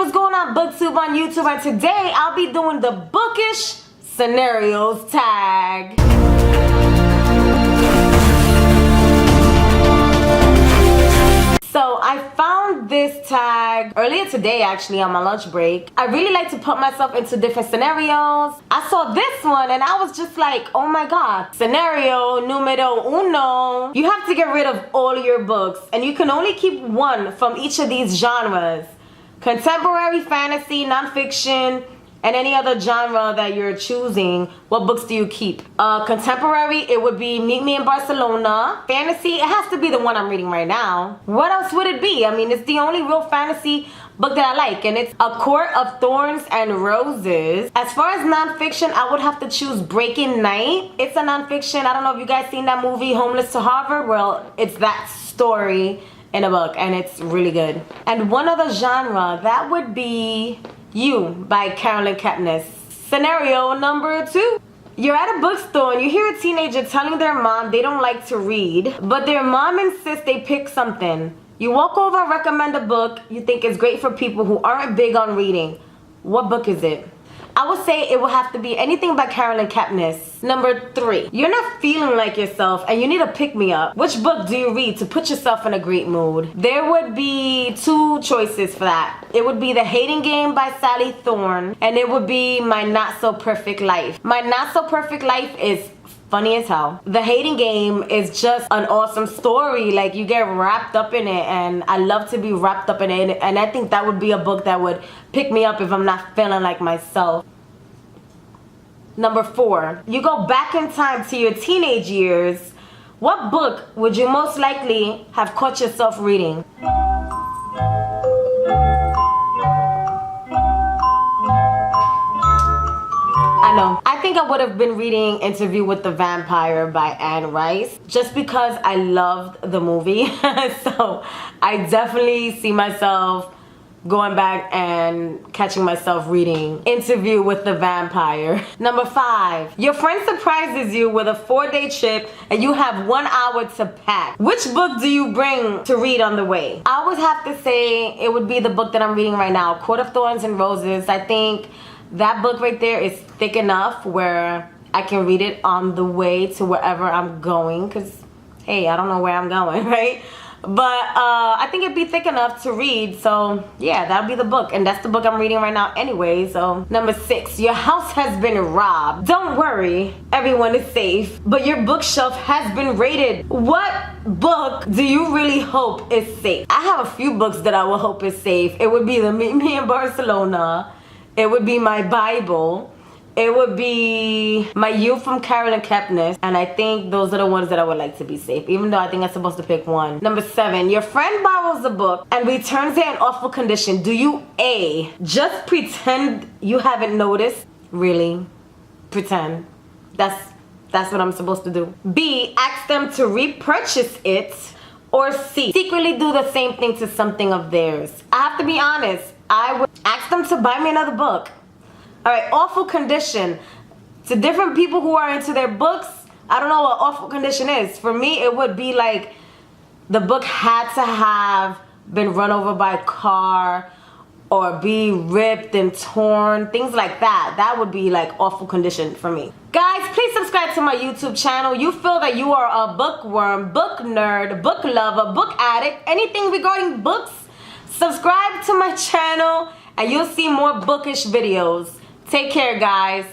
what's going on, booktube on YouTube, and today I'll be doing the bookish scenarios tag. So I found this tag earlier today, actually, on my lunch break. I really like to put myself into different scenarios. I saw this one and I was just like, oh my god. Scenario numero uno. You have to get rid of all your books and you can only keep one from each of these genres. Contemporary, fantasy, nonfiction, and any other genre that you're choosing. What books do you keep? Contemporary, it would be Meet Me in Barcelona. Fantasy, it has to be the one I'm reading right now. What else would it be? I mean, it's the only real fantasy book that I like, and it's A Court of Thorns and Roses. As far as nonfiction, I would have to choose Breaking Night. It's a nonfiction. I don't know if you guys seen that movie, Homeless to Harvard. Well, it's that story in a book, and it's really good. And one other genre, that would be You by Carolyn Kepnes. Scenario number two. You're at a bookstore and you hear a teenager telling their mom they don't like to read, but their mom insists they pick something. You walk over and recommend a book you think is great for people who aren't big on reading. What book is it? I would say it would have to be anything by Carolyn Kepnes. Number three. You're not feeling like yourself and you need a pick-me-up. Which book do you read to put yourself in a great mood? There would be two choices for that. It would be The Hating Game by Sally Thorne, and it would be My Not So Perfect Life. My Not So Perfect Life is funny as hell. The Hating Game is just an awesome story. Like, you get wrapped up in it, and I love to be wrapped up in it, and I think that would be a book that would pick me up if I'm not feeling like myself. Number four, you go back in time to your teenage years. What book would you most likely have caught yourself reading? I think I would have been reading Interview with the Vampire by Anne Rice, just because I loved the movie. So I definitely see myself going back and catching myself reading Interview with the Vampire. Number five, your friend surprises you with a 4-day trip and you have 1 hour to pack. Which book do you bring to read on the way? I would have to say it would be the book that I'm reading right now, Court of Thorns and Roses. I think that book right there is thick enough where I can read it on the way to wherever I'm going, because hey, I don't know where I'm going, right? But I think it'd be thick enough to read, so yeah, that'll be the book, and that's the book I'm reading right now anyway. So number six, your house has been robbed. Don't worry, everyone is safe, but your bookshelf has been raided. What book do you really hope is safe? I have a few books that I will hope is safe. It would be the Meet Me in Barcelona. It would be my Bible. It would be My You from Carolyn Kepnes. And I think those are the ones that I would like to be safe, even though I think I'm supposed to pick one. Number seven, your friend borrows a book and returns it in awful condition. Do you A, just pretend you haven't noticed? Really? Pretend. That's what I'm supposed to do. B, ask them to repurchase it. Or C, secretly do the same thing to something of theirs. I have to be honest. I would ask them to buy me another book. Alright, awful condition. To different people who are into their books, I don't know what awful condition is. For me, it would be like the book had to have been run over by a car or be ripped and torn, things like that. That would be like awful condition for me. Guys, please subscribe to my YouTube channel. You feel that you are a bookworm, book nerd, book lover, book addict, anything regarding books, subscribe to my channel and you'll see more bookish videos. Take care, guys.